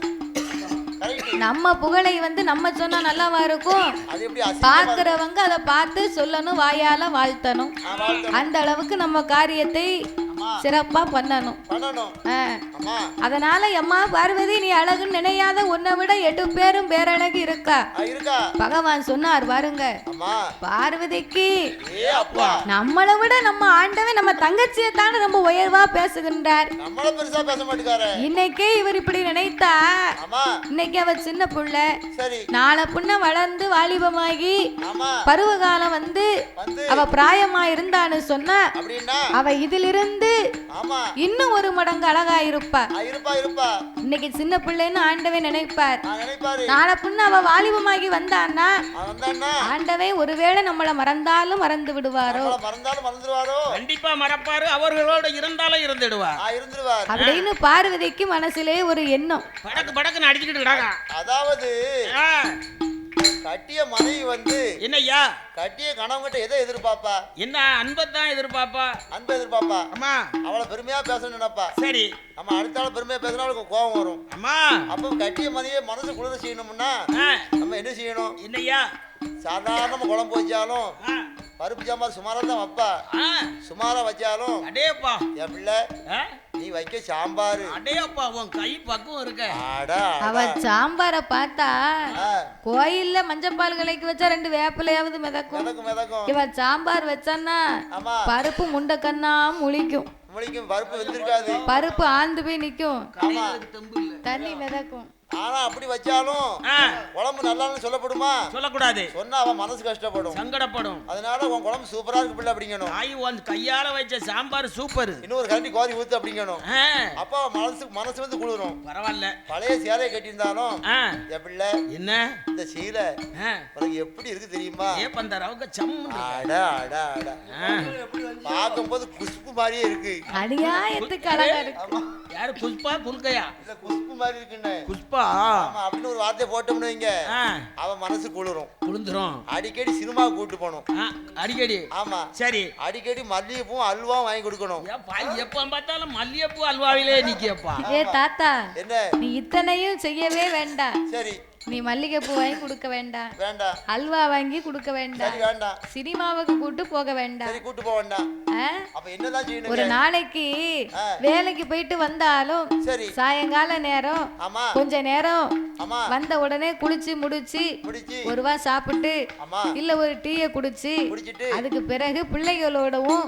நம்ம புகழை நம்ம சொன்னா நல்லாவா இருக்கும்? பாக்குறவங்க அதை பார்த்து சொல்லணும், வாயால வாழ்த்தணும். அந்த அளவுக்கு நம்ம காரியத்தை சிறப்பா பண்ணணும். அதனால அம்மா பார்வதி, நீ அழகுன்னு நினையாத உன்னை விட 8 பேரும் பேரழகு இருக்கா. பகவான் சொன்னார் பாருங்க, பார்வதிக்கு நம்மளை விட நம்ம ஆண்டவன் நம்ம தங்கச்சியை தானே ரொம்ப உயர்வா பேசுகின்றார். இன்னைக்கே இவர் இப்படி நினைத்தா, இன்னைக்கு அவ சின்ன புள்ள, நாளை புண்ண வளர்ந்து வாலிபமாகி பருவகாலம் அவ பிராயமா இருந்தான்னு சொன்னா, அவ இதிலிருந்து இன்னும் ஒரு மடங்கு அழகா இருப்பா. இன்னைக்கு சின்ன பிள்ளைன்னு ஆண்டவன் நினைப்பார். நாளை புண்ண அவ வாலிபமாகி வந்தான்னா ஆண்டவே ஒருவேளை நம்மள மறந்தாலும் மறந்து விடுவாரோ. கண்டிப்பா மறப்பாரு, அவர்களோட இருந்தாலும் இருந்துடுவார் அப்படின்னு பார்வதிக்கு மனசிலே ஒரு எண்ணம். படக்கு அடிச்சுக்கிட்டு. அதாவது கட்டிய மனைவி என்னய்யா கட்டிய கணவன்கிட்ட எதை எதிர்பார்ப்பா? என்ன அன்பத்தான் எதிர்பார்ப்பா. அன்பு எதிர்பார்ப்பா. அம்மா அவளை பெருமையா பேசணும் நினைப்பா. சரி, நம்ம அடுத்தால பெருமையா பேசினா அவளுக்கு கோபம் வரும். அம்மா அப்ப கட்டிய மனைவியை மனசு குளிர செய்யணும்னா நம்ம என்ன செய்யணும்? என்னய்யா, சாதாரண குழம்பு வச்சாலும் பருப்பு சாம்பார் சுமாரா தான் வைப்பா. சுமாரா வச்சாலும் அடேப்பா என் பிள்ளை நீ வைக்க சாம்பார் அடேப்பா உன் கை பக்குவம் இருக்க. அவ சாம்பார பார்த்தா கோயில்ல மஞ்சப்பால் கலைக்கு வச்சா 2 வேப்பிலையாவது மிதக்கும். இவ சாம்பார் வச்சான்னா பருப்பு முண்டை கண்ணா முழிக்கும். பருப்பு வெந்திருக்காது, பருப்பு ஆந்து போய் நிக்கும், தண்ணி மிதக்கும். ஆனா அப்படி வச்சாலும் குழம்பு நல்லான்னு சொல்லப்படுமா? சொல்லக்கூடாது. சொன்னா அவன் மனசு கஷ்டப்படும், சங்கடப்படும். அதனால உன் குழம்பு சூப்பரா இருக்கு பிள்ளை அப்படிங்கணும். உன் கையால வச்ச சாம்பார் சூப்பர், இன்னொரு கரண்டி கோரி ஊத்து அப்படிங்கணும். அப்ப மனசு குளிரும். பரவாயில்ல. பழைய சேலையை கட்டியிருந்தாலும் என் பிள்ளை என்ன இந்த சீலை உனக்கு எப்படி இருக்கு தெரியுமா? பார்க்கும்போது குஷ்பு மாதிரியே இருக்கு. யாரு புஷ்பா குல்கையா? இல்ல குஷ்பு மாதிரி இருக்குன்னு. புஷ்பா அப்படின்னு ஒரு வார்த்தை போட்டோம்னு வைங்க, அவன் மனசு குளிரும். அடிக்கடி சினிமா கூட்டு போகணும். அடிக்கடி. ஆமா சரி, அடிக்கடி மல்லிகைப்பூ அல்வா வாங்கி கொடுக்கணும். எப்ப பார்த்தாலும் மல்லிகைப்பூ அல்வாவிலே நிக்கப்பா. ஏ தாத்தா, என்ன நீ இத்தனையும் செய்யவே வேண்டாம். சரி, நீ மல்லிகைப்பூ வாங்கி கொடுக்க வேண்டாம், அல்வா வாங்கி கொடுக்க வேண்டாம், சினிமாவுக்கு கூட்டு போக வேண்டாம். கூட்டு போக வேண்டாம். அப்ப என்னதான் செய்யணும்? ஒரு நாளைக்கு வேலைக்கு போயிட்டு வந்தாலும் சாயங்கால நேரம் கொஞ்ச நேரம் வந்த உடனே குளிச்சு முடிச்சு ஒருவா சாப்பிட்டு இல்ல ஒரு டீயை குடிச்சு அதுக்கு பிறகு பிள்ளைகளோடவும்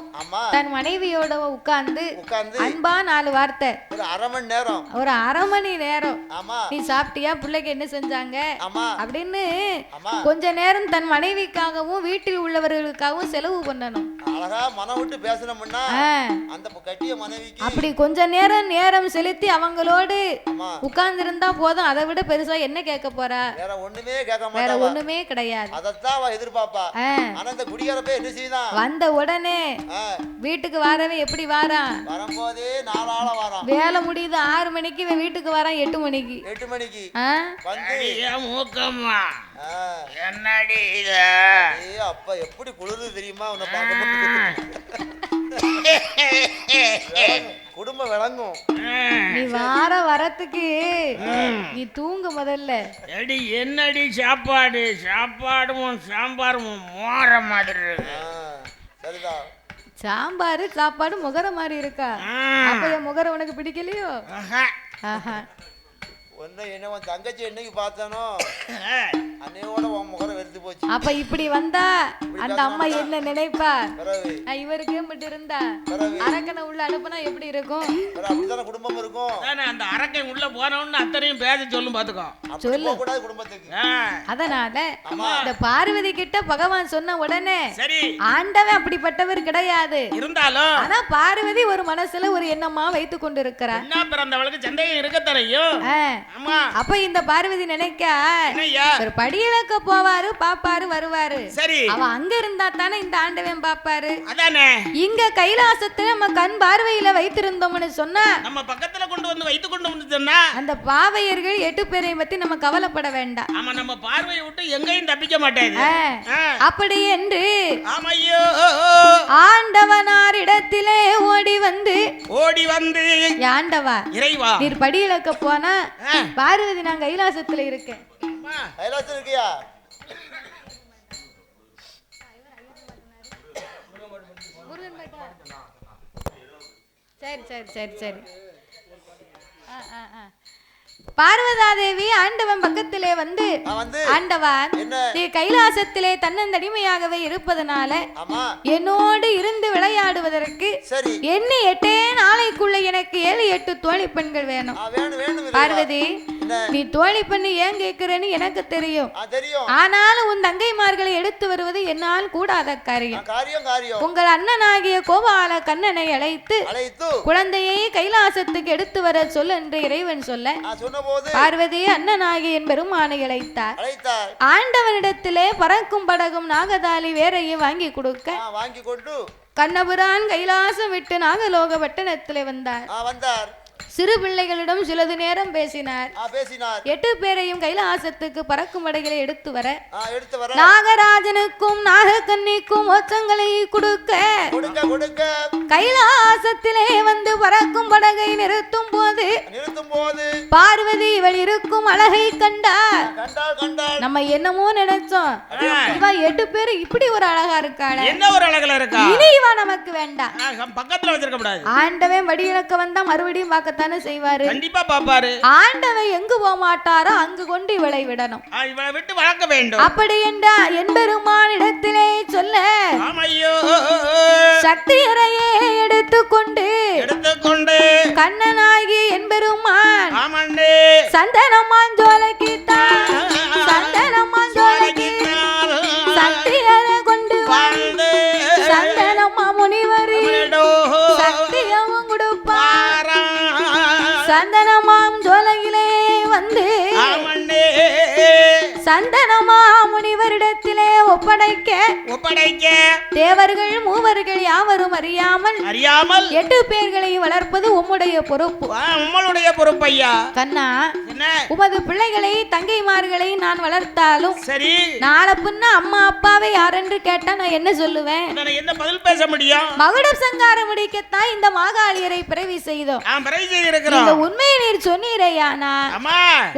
தன் மனைவியோடவும் உட்கார்ந்து அன்பா 4 வார்த்தை ஒரு அரை மணி நேரம் நீ சாப்பிட்டியா, பிள்ளைக்கு என்ன செஞ்சாங்க அப்படின்னு கொஞ்ச நேரம் தன் மனைவிக்காகவும் வீட்டில் உள்ளவர்களுக்காகவும் செலவு பண்ணணும். அழகா மனம் விட்டு பேசணும்னா அந்த கட்டிய மனைவிக்கு அப்படி கொஞ்ச நேரம் செலுத்தி அவங்களோடு உட்கார்ந்து இருந்தா போதும். அதை விட பெருசா என்ன கேட்க போறா? வேற ஒண்ணுமே கேட்க மாட்டா, வேற ஒண்ணுமே கிடையாது. அதத்தான் அவ எதிர்பார்ப்பா. ஆனா அந்த குடிகாரப்ப என்ன செய்தான்? வந்த உடனே வீட்டுக்கு வரவே எப்படி வாரான்? வரும்போதே 4 ஆளா வாரான். வேலை முடியுது 6 மணிக்கு, இவன் வீட்டுக்கு வரான் 8 மணிக்கு. 8 மணிக்கு மூக்கம்மா என்னடி இது? அப்ப எப்படி குளிருது தெரியுமா உன்னை பார்க்க? குடும்பம் விளங்கும். நீ வரத்துக்கு நீ தூங்க முதல்ல. எடி என்னடி சாப்பாடு சாப்பாடும் சாம்பாரும் மோர மாதிரி. சரிதான். சாம்பாரு சாப்பாடு முகர மாதிரி இருக்கா? அப்ப என் முகர உனக்கு பிடிக்கலையோ? ஒன்னு என்ன உன் தங்கச்சி என்னைக்கு பார்த்தானோ அன்னையோட உன் முகர வெறுத்து போச்சு. அப்ப இப்படி வந்தா அந்த அம்மா என்ன நினைப்பா? இவருக்கே மட்டும் இருந்தா அரக்கனை உள்ள அனுப்புனா எப்படி இருக்கும்? அப்படித்தான குடும்பம் இருக்கும். அந்த அரக்கை உள்ள போனவன்னு அத்தனையும் பேச சொல்லும் பாத்துக்கோ. சொல்லு கூடாது குடும்பத்துக்கு. அதனால இந்த பார்வதி கிட்ட பகவான் சொன்ன உடனே சரி ஆண்டவன் அப்படிப்பட்டவர் கிடையாது. இருந்தாலும் ஆனா பார்வதி ஒரு மனசுல ஒரு எண்ணமா வைத்து கொண்டிருக்கிறார். என்ன பிறந்தவளுக்கு சந்தேகம் இருக்கத்தரையும். அப்ப இந்த பார்வதி நினைக்க ஒரு படியிலக்க போவாரு பாப்பாரு வருவாரு. சரி அவ அங்க இருந்தா தானே இந்த ஆண்டவன் பாப்பாரு. அதானே இங்க கைலாசத்துல நம்ம கண் பார்வையில வைத்திருந்தோம்னு சொன்னா நம்ம பக்கத்துல கொண்டு வந்து வைத்து கொண்டு வந்து சொன்னா அந்த பாவையர்கள் 8 பேரையும் பத்தி நம்ம கவலைப்பட வேண்டாம். ஆமா நம்ம பார்வையை விட்டு எங்கேயும் தப்பிக்க மாட்டேது. அப்படி என்று ஆமையோ ஆண்டவனார் இடத்திலே ஓடி வந்து ஆண்டவா இறைவா நீர் படியிலக்க போனா பார்வதி நான் கைலாசத்துல இருக்கேன். கைலாசம் இருக்கியா? சரி சரி சரி சரி. பார்வதாதேவி ஆண்டவன் பக்கத்திலே வந்து ஆண்டவன் நீ கைலாசத்திலே தன்னந்தடிமையாகவே இருப்பதனால என்னோடு இருந்து விளையாடுவதற்கு எண்ணி 8 நாளைக்குள்ள எனக்கு 7-8 தோழி பெண்கள் வேணும். பார்வதி நீ தோழி பெண்ணு ஏன் கேட்கிறேன்னு எனக்கு தெரியும். ஆனாலும் உன் தங்கைமார்களை எடுத்து வருவது என்னால் கூடாத காரியம். உங்கள் அண்ணனாகிய கோபால கண்ணனை அழைத்து குழந்தையை கைலாசத்துக்கு எடுத்து வர சொல் என்று இறைவன் சொல்ல பார்வதி அண்ணனாகிய என் பெருமானை அழைத்தார். ஆண்டவனிடத்திலே பறக்கும் படகும் நாகதாளி வேறையை வாங்கி கொடுக்க கண்ணபுரான் கைலாசம் விட்டு நாகலோக பட்டணத்திலே வந்தார். சிறு பிள்ளைகளிடம் சிறிது நேரம் பேசினார். 8 பேரையும் கைலாசத்துக்கு பறக்கும் படைகளை எடுத்து வர நாகராஜனுக்கும் நாகக்கன்னிக்கும் மோட்சங்களை கொடுக்க கைலாசத்திலே வந்து பறக்கும் படகை நிறுத்தும் போது பார்வதி இவள் இருக்கும் அழகை கண்டார். நம்ம என்னமோ நினைச்சோம் இவ 8 பேரு இப்படி ஒரு அழகா இருக்காளே, என்ன ஒரு அழகுல இருக்கா, இனி இவ நமக்கு வேண்டாம். பக்கத்துல வச்சிருக்க கூடாது. ஆண்டவன் வடியிலக்க வந்தா மறுபடியும் பார்க்கத்தானே செய்வாரு. கண்டிப்பா பாப்பாரு. ஆண்டவன் எங்கு போக மாட்டாரோ அங்கு கொண்டு இவளை விடணும். இவளை விட்டு வளர்க்க வேண்டும். அப்படி என்றா என் பெருமான் இடத்திலே சொல்ல சக்தியரையே எடுத்துக்கொண்டு கண்ணனாகி என் பெருமான் சந்தனமான் ஜோலைக்கு சக்தியரை கொண்டு வந்து சந்தனமா முனிவரி சக்தியவும் கொடுப்பார். சந்தனமாம் ஜோலையிலே வந்து சந்தனமா முனிவரிடத்திலே ஒப்படைக்க தேவர்கள் மூவர்கள் யாவரும் அறியாமல் 8 பேர்களை வளர்ப்பது உம்முடைய பொறுப்பு. உம்முடைய பொறுப்பு ஐயா. கண்ணா உமது பிள்ளைகளை தங்கைமார்களை நான் வளர்த்தாலும் சரி நாளை பின்ன அம்மா அப்பாவை யாரென்று கேட்டா நான் என்ன சொல்லுவேன்? என்ன பதில் பேச முடியும்? மகுடம் சங்காரம் முடிக்கத்தான் இந்த மாகாளியரை பிறவி செய்தோம். இந்த உண்மையை நீர் சொன்னீரையானா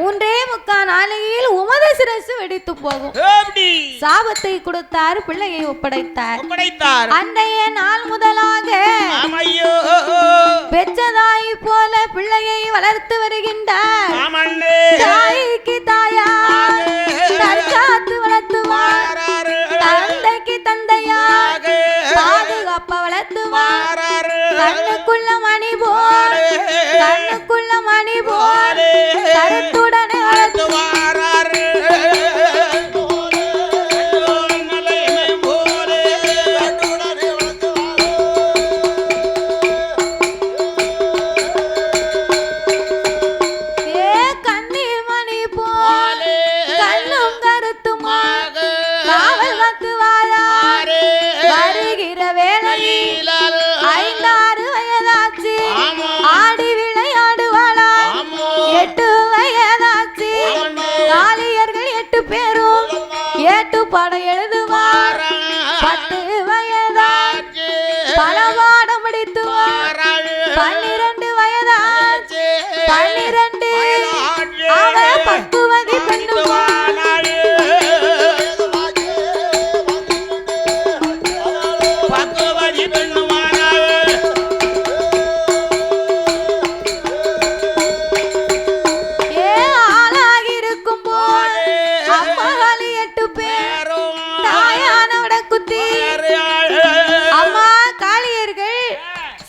3.25 நாளையில் உமது சிரசு வெடித்து போகும். சாபத்தை கொடுத்தார், பிள்ளையை ஒப்படைத்தார். அன்றைய நாள் முதலாக பெற்றதாய் போல பிள்ளையை வளர்த்து வருகின்றார். தாய்க்கு தாயார் தற்காத்து வளர்த்துவார், தந்தைக்கு தந்தையார் பாதுகாப்ப வளர்த்துவார். கண்ணுக்குள்ள மணி போல் கருத்துடனே வளர்த்துவார். வருகிற வேளையில் 5-6 வயதாச்சு.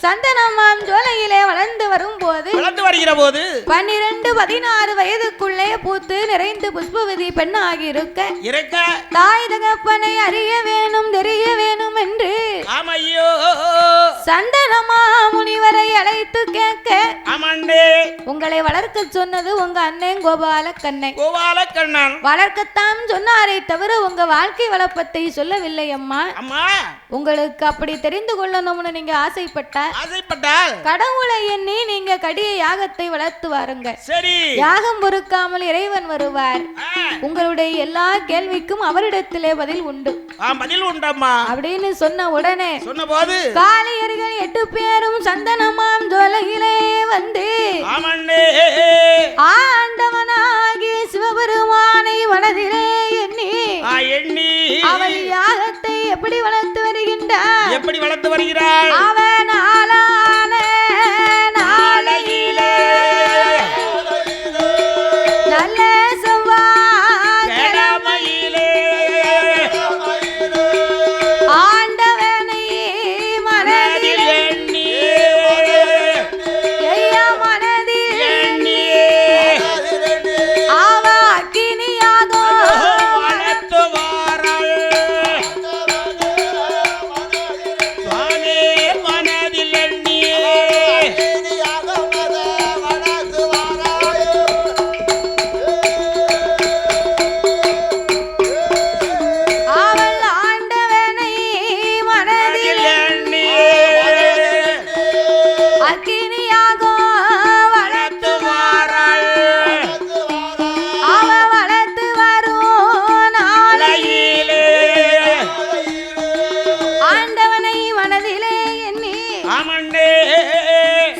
சந்தனமாம் ஜோலையிலே வளர்ந்து வருகிற போது 12-16 வயதுக்குள்ளே பூத்து நிறைந்து புஷ்பவதி பெண்ணாகி இருக்க தாய் தகப்பனை அறிய வேணும் தெரிய வேணும் என்று சந்தனமா முனிவரை அழைத்து கேட்க உங்களை வளர்க்க சொன்னது உங்க அண்ணன் கோபாலக்கண்ணன் வளர்க்கத்தான் சொன்னாரே தவிர உங்க வாழ்க்கை வளப்பத்தை சொல்லவில்லை அம்மா. உங்களுக்கு அப்படி தெரிந்து கொள்ளணும்னு நீங்க ஆசைப்பட்டால் கடவுளை எண்ணி நீங்க கடிய யாகத்தை வளர்த்து வாருங்க. சரி, யாகம் பொறுக்காமல் இறைவன் வருவார். உங்களுடைய எல்லா கேள்விக்கும் அவரிடத்திலே பதில் உண்டு அப்படின்னு சொன்ன உடனே சொன்னபோது காளையர்கள் 8 பேரும் சந்தனமாம் ஜோலையிலே வந்து ஆண்டவனாகிய சிவபெருமானை மனதிலே எண்ணி அவள் யாகத்தை எப்படி வளர்த்து வருகின்றார் அவன் ஆளான நாளையிலே நல்ல செவ்வாய்க்கிழமையிலே ஆண்டவனை மனதில் எண்ணி அவ அக்கினியாக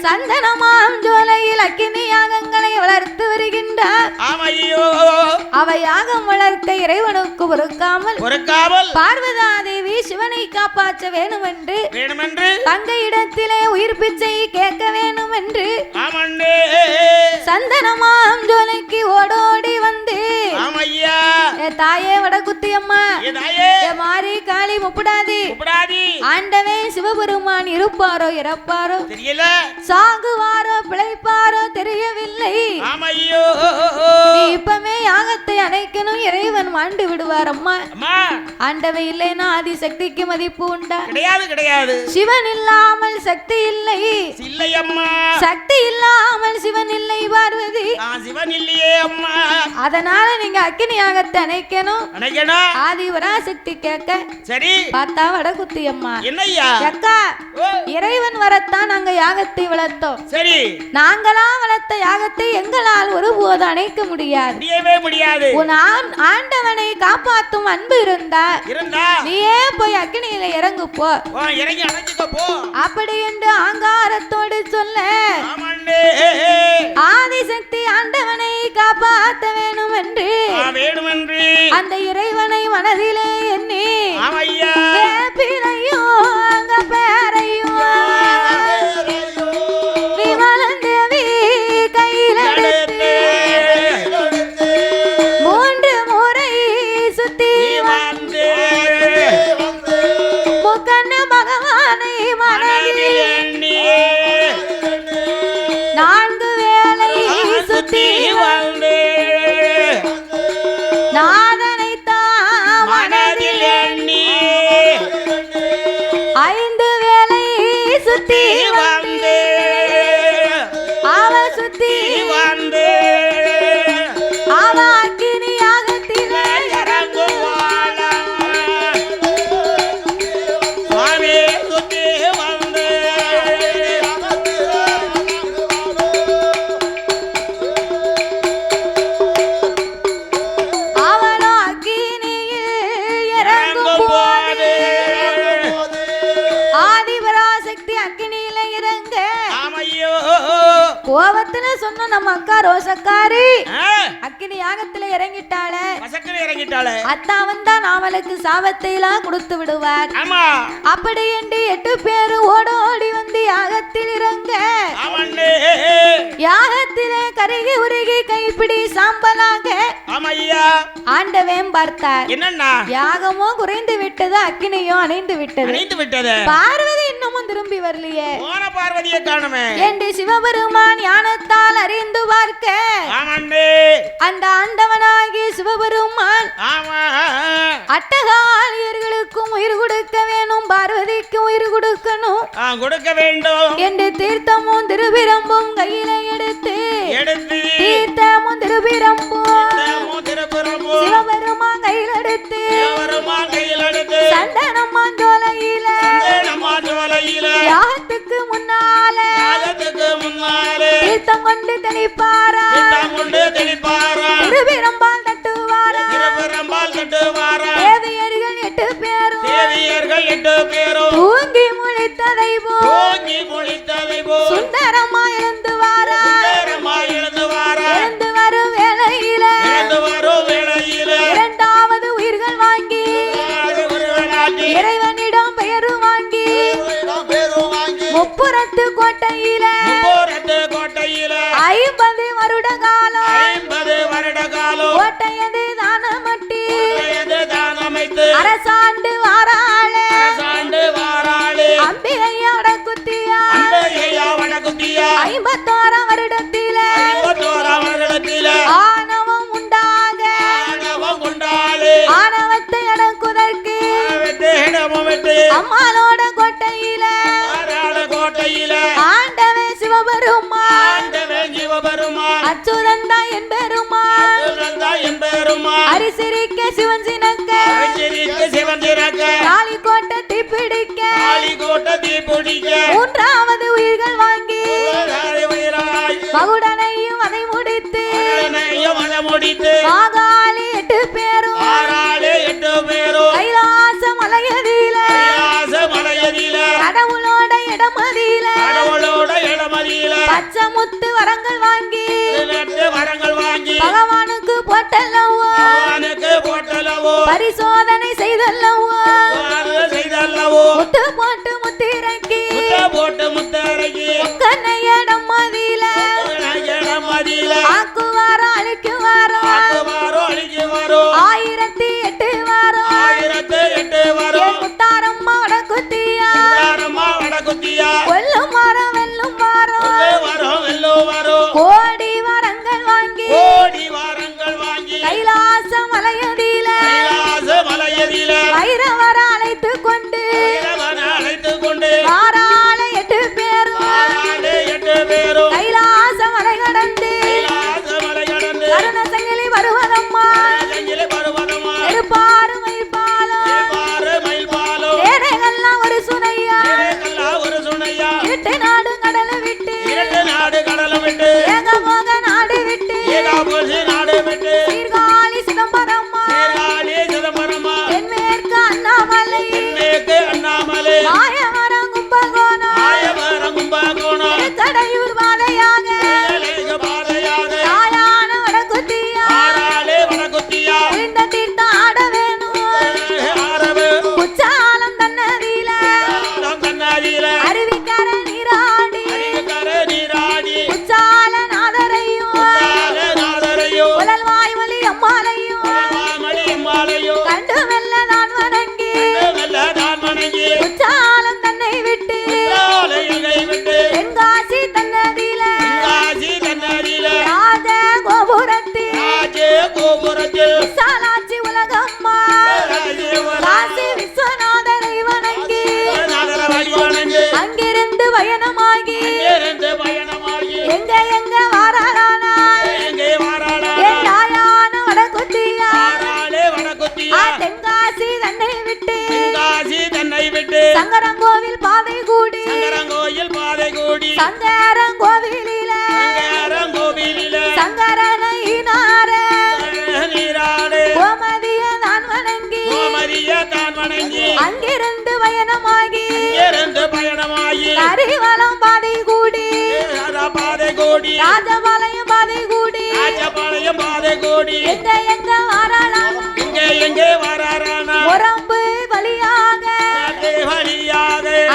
சந்தனமாம் ஜோலையில் அக்கினி யாகங்களை வளர்த்து வருகின்றார். அவை யாகம் வளர்க்க இறைவனுக்கு பொறுக்காமல் பார்வதா தேவி சிவனை காப்பாற்ற வேணும் என்று தங்கையிடத்திலே உயிர் பிச்சை கேட்க வேணும் என்று சந்தனமாம் ஜோலைக்கு ஓடோடி வந்து தாயே வடகுத்தி அம்மா மாறி காளி முப்படாதி ஆண்டவே சிவபெருமான் இருப்பாரோ இறப்பாரோ தெரியல, சாகுவாரோ பிழைப்பாரோ தெரியவில்லை. நீ இப்பமே யாகத்தை அணைக்கணும், இறைவன் மாண்டு விடுவார் அம்மா. ஆண்டவை இல்லைன்னா ஆதி சக்திக்கு மதிப்பு உண்டா? கிடையாது. சிவன் இல்லாமல் சக்தி இல்லை, சக்தி இல்லாமல் சிவன் இல்லை பார்வதி. சிவன் இல்லையே அம்மா. அதனால நீங்க அக்கினி யாகத்தை அணைக்கணும். ஆதி வராசக்தி கேட்க சரி பார்த்தா வடகுத்தி அம்மா அக்கா இறைவன் வரத்தான் நாங்க யாகத்தை வளர்த்தோம். சரி, நாங்களா வளர்த்த யாகத்தை எங்களால் ஒருபோது அணைக்க முடியாது. உன் ஆண்டவனை காப்பாற்றும் அன்பு இருந்தா நீயே போய் அக்கினியில இறங்கு போ, அப்படி என்று ஆங்காரத்தோடு சொல்ல ஆதிசக்தி ஆண்டவனை காப்பாற்ற வேணும் என்று அந்த இறைவனை மனதிலே எண்ணி பேரையும் அங்க பேரையும் விமலன் தேவி கையில் எடுத்து 3 முறை சுத்தி வந்து முக்கண்ண பகவானை மனதில் எண்ணி 4 வேளை சுத்தி வந்து நாதனை தான் மனதில் எண்ணி 5 வேளை சுத்தி வந்து அவ சுத்தி வந்து அவ அக்கினி யாகத்திலே இறங்குவாள். சுவாமி சுத்தி வந்து அவளோ அக்கினியில் இறங்கும் போது ஆதிபராசக்தி அக்கினியில இறங்க கோபத்துல சொன்ன நம்ம அக்கா ரோசக்காரி அக்கினி யாகத்துல இறங்கிட்டாளே. அத்தா வந்தா அவளுக்கு சாபத்தை எல்லாம் கொடுத்து விடுவார். அப்படி என்று 8 பேரு ஓடோடி வந்து யாகத்தில் இறங்க யாகத்திலே கருகி உருகி கைப்பிடி சாம்பலாக ஆமையா ஆண்டவன் பார்த்தார். என்னன்னா யாகமோ குறைந்து விட்டது, அக்கினியோ அணைந்து விட்டது. பார்வதி இன்னமும் திரும்பி வரலையே. போன பார்வதியை காணுமே என்று சிவபெருமான் ஞானத்தால் அறிந்து பார்க்க அந்த ஆண்டவனாகி சிவபெருமான் அட்டகாலியர்களுக்கும் உயிர் கொடுக்க வேணும், பார்வதிக்கு உயிர் கொடுக்க வேண்டும் என்று தீர்த்தமும் திருபிரம்பும் கையில எடுத்து தீர்த்தமும் திருபிரம்பும் சிவபெருமான் கையில் எடுத்து சந்தனம் மாஞ்சோலையில யாகத்துக்கு முன்னால தீர்த்தம் கொண்டு தெளிப்பாரா, திருபிரம்பால் தட்டுவாரா. தேவியர்கள் 8 பேரும் தூங்கி முழித்ததை போ சுந்தரமா எழுந்து வாரா. எழுந்து வரும் வேளையில இரண்டாவது உயிர்கள் வாங்கி இறைவனிடம் பெயரு வாங்கி முப்புறத்து கோட்டையில 50 வருட காலம் கோட்டையது தானமட்டி அரசாண்டு வாராளே அம்பிகையோட குத்தியா 51 வருடத்தில ஆணவம் உண்டாக ஆணவத்தை அடக்குதற்கு அம்மாளோட கோட்டையில ஆண்டவன் சிவபெருமான் அச்சுதந்தா என்பெருமான் அரிசிரிக்க சிவன் சினக்க காளி கோட்டத்தை பிடிக்க மூன்றாவது உயிர்கள் வாங்கி மகுடனையும் அதை முடித்து மாகாளி 8 பேரும் கைலாச மலையதில கடவுளோட இடமதியில பச்சை முத்து வரங்கள் வாங்கி பகவானுக்கு போட்டல்லவோ பரிசோதனை செய்தல்லவோ முத்து போட்டு முத்திரைக்கு கண்ணையிடம் மதியில ஆக்குவாரோ அழிக்குவாரோ 1008 வாரம் முத்தாரம்மா வடக்குத்தியா கொல்லும் வாரம் வெல்லும் வாரம் கோடி வாரங்கள் வாங்கி கைலாச மலையதில வைரவர அழைத்து கொண்டு வாராள 8 பேரும் கைலாச மலை கடந்து கருண சங்கிலி வருவதம்மா நெருப்பாறு மயில்பாலம் ஏழைகள்லாம் ஒரு சுனையா 8 நாடு கடலை விட்டு ஏக போக நாடு விட்டு சீர்காழி சிதம்பரம்மா தென்மேற்கு அண்ணாமலை மாயவரம் கும்பகோணம் கடையூர் பாதையாக தாயான வடக்குத்தியா இந்த தீர்த்தம் ஆட வேணும் குச்சாலம் தன்னதியில அருவிக்கர நீராடி குச்சால நாதரையும் குழல் வாய்மொழி அம்மாளையும் கண்டு மெல்ல நான் வணங்கி குச்சாலம் தன்னை விட்டு தென்காசி தன்னதியில ராஜ கோபுரத்தில் விசாலாட்சி உலகம்மா காசி விஸ்வநாதரை வணங்கி அங்கிருந்து பயணமாகி எங்க வாராளானா என் தாயான வடக்குத்தியா தென்காசி தன்னை விட்டு சங்கரங்கோவில் பாதை கூடி சங்கரங்கோவிலில சங்கரனையினார கோமதிய நான் வணங்கி அங்கிருந்து பயணமாகி கரிவலம் பாதை கூடி ராஜபாளையம் பாதை கூடி எங்க வாராளானா உறம்பு வழியாக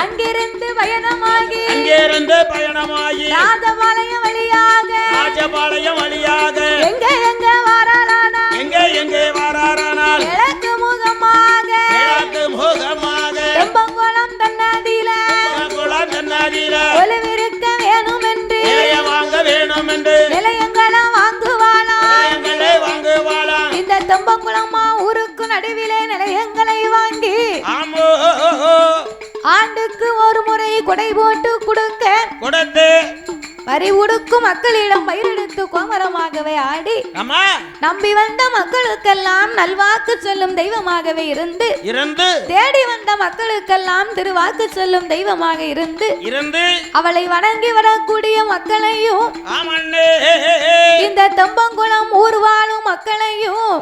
அங்கிருந்து பயணமாகி ராஜபாளையம் வழியாக எங்க வாராளானா கொடை போட்டு கொடுத்து வரி உடுக்கும் மக்களிடம் பயிரெடுத்து கோமரமாகவே ஆடி நம்பி வந்த மக்களுக்கெல்லாம் நல்வாக்கு சொல்லும் தெய்வமாகவே இருந்து தேடி வந்த மக்களுக்கெல்லாம் திருவாக்கு சொல்லும் தெய்வமாக இருந்து அவளை வணங்கி வரக்கூடிய மக்களையும் இந்த தம்பங்குளம் ஊர் வாழும் மக்களையும்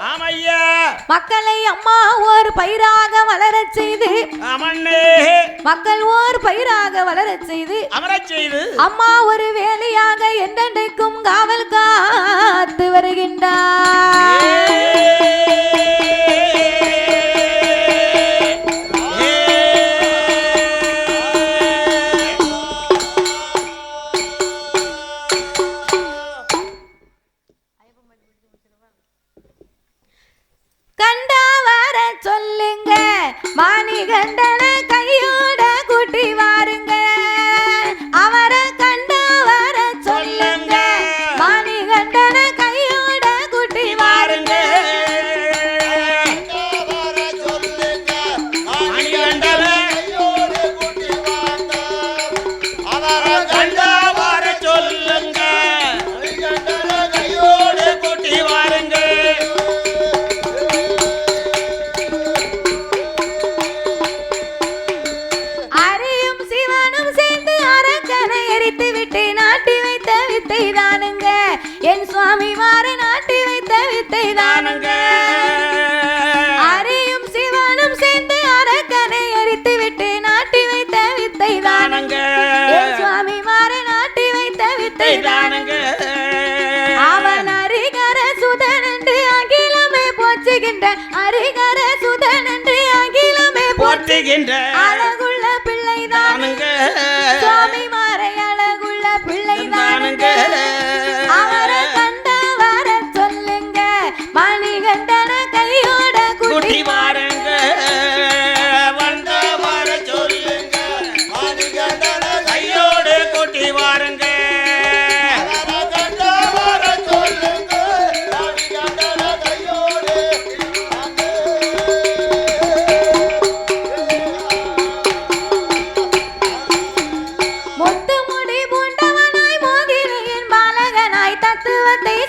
மக்களை அம்மா ஓர் பயிராக வளரச் செய்து மக்கள் ஓர் பயிராக வளரச் செய்து அம்மா ஒரு வேலையாக என்றென்றைக்கும் காவல் காத்து வருகின்றார். கண்டா வர சொல்லுங்க மாணி கண்டன கையோட கூட்டி வாருங்க அவரை கண்டா வர சொல்லுங்க மாணி கண்டன கையோட கூட்டி வாருங்க என் சுவாமி மாறு நாட்டி வைத்த வித்தை தானுங்க அரியும் சிவனும் சேர்ந்து அரக்கனை எரித்து விட்டு நாட்டி வைத்த வித்தை தானுங்க என் சுவாமி மாறு நாட்டி வைத்த வித்தை தானுங்க அவன் அரிகர சுதன் என்று அகிலமே போற்றுகின்ற அரிகர சுதன் என்று அகிலமே போற்றுகின்ற அழகுள்ள பிள்ளை தானுங்க சுவாமி மாறை அழகுள்ள பிள்ளை தானுங்க அவரை கண்டா வர சொல்லுங்க மணிகண்டன கையோட கூட்டி வாருங்க வந்த வர சொல்லுங்க மணிகண்டன கையோட கூட்டி வாருங்க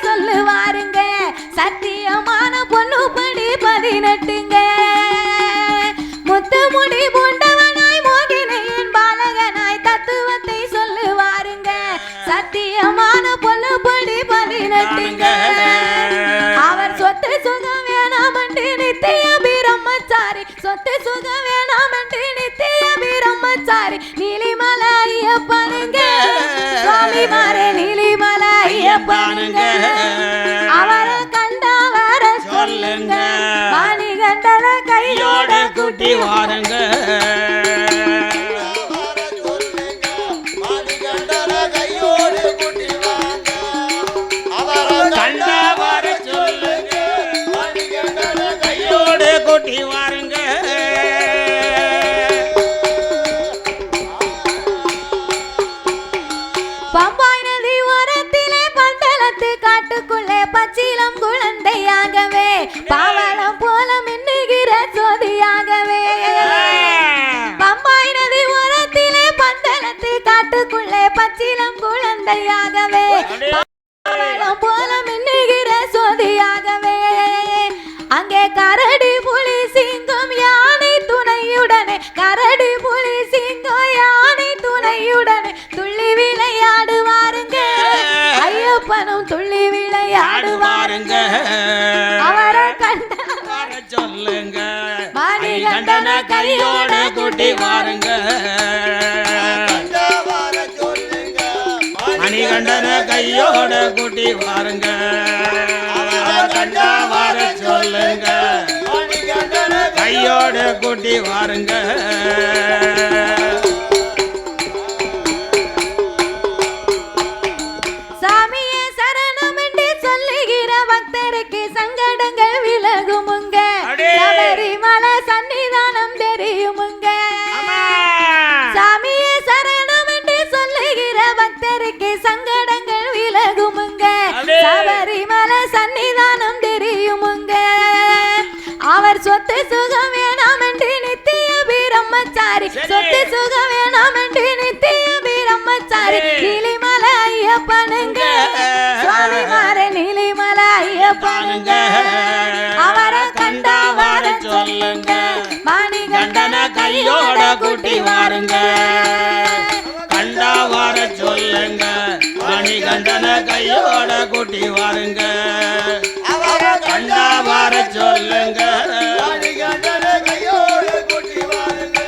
சொல்லுவாருங்க சத்தியமான பொண்ணு படி 18ங்க முத்தமுடி பூண்டவனாய் மோகினியின் பாலகனாய் தத்துவத்தை சொல்லுவாருங்க சத்தியமான பொண்ணு படி 18ங்க அவர் சொத்து சுகம் வேணாம் என்று நித்திய பிரம்மச்சாரி சொத்து சுகம் வேணாம் என்று நித்திய பிரம்மச்சாரி நீலிமலை ஐயப்பனுங்க சுவாமி மாறே நீலிமலை ஐயப்பனுங்க அவரை கண்டா வர சொல்லுங்க மணிகண்டன கையோட கூட்டி வாருங்க கண்டா வர சொல்லுங்க மணிகண்டன கையோட கூட்டி வாருங்க பம்பாய் நதி ஓரத்திலே பந்தளத்து காட்டுக்குள்ளே பச்சிலம் குழந்தையாகவே பாவளம் போல மின்னுகிற ஜோதியாகவே பம்பாய் நதி ஓரத்திலே பந்தளத்து காட்டுக்குள்ளே பச்சிலம் குழந்தையாகவே பாவளம் போல மின்னுகிற ஜோதியாகவே அங்கே கரடி புலி சிங்கம் யானை துணையுடனே கரடி புலி சிங்கம் யானை துணையுடனே துள்ளி விளையாடுவாருங்க ஐயப்பனும் துள்ளி விளையாடுவாருங்க அவரை கண்டா வர சொல்லுங்க மணிகண்டன கையோட கூட்டி வாருங்க மணிகண்டன கையோட கூட்டி வாருங்க கண்டா வர சொல்லுங்க கையோட கூட்டி வாருங்க சாமியே சரணம் என்று சொல்லுகிற பக்தருக்கு சங்கடங்கள் விலகுமுங்க சபரிமலை சன்னிதானம் தெரியுமுங்க சாமியே சரணம் என்று சொல்லுகிற பக்தருக்கு சங்கடங்கள் விலகுமுங்க சபரிமலை சன்னிதானம் தெரியுமுங்க அவர் சொத்து சுகம் வேணாம் என்று நித்திய பிரம்மச்சாரி சொத்து சுகம் கையோட கூட்டி வாருங்க கண்டா வர சொல்லுங்க மணிகண்டன கையோட கூட்டி வாருங்க கண்டா வர சொல்லுங்க மணிகண்டன கையோட கூட்டி வாருங்க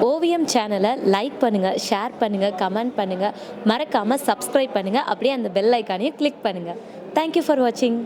ஓவியம் சேனலை லைக் பண்ணுங்கள், ஷேர் பண்ணுங்கள், கமெண்ட் பண்ணுங்கள், மறக்காமல் சப்ஸ்கிரைப் பண்ணுங்கள். அப்படியே அந்த பெல் ஐக்கானையும் கிளிக் பண்ணுங்கள். தேங்க்யூ ஃபார் வாட்சிங்.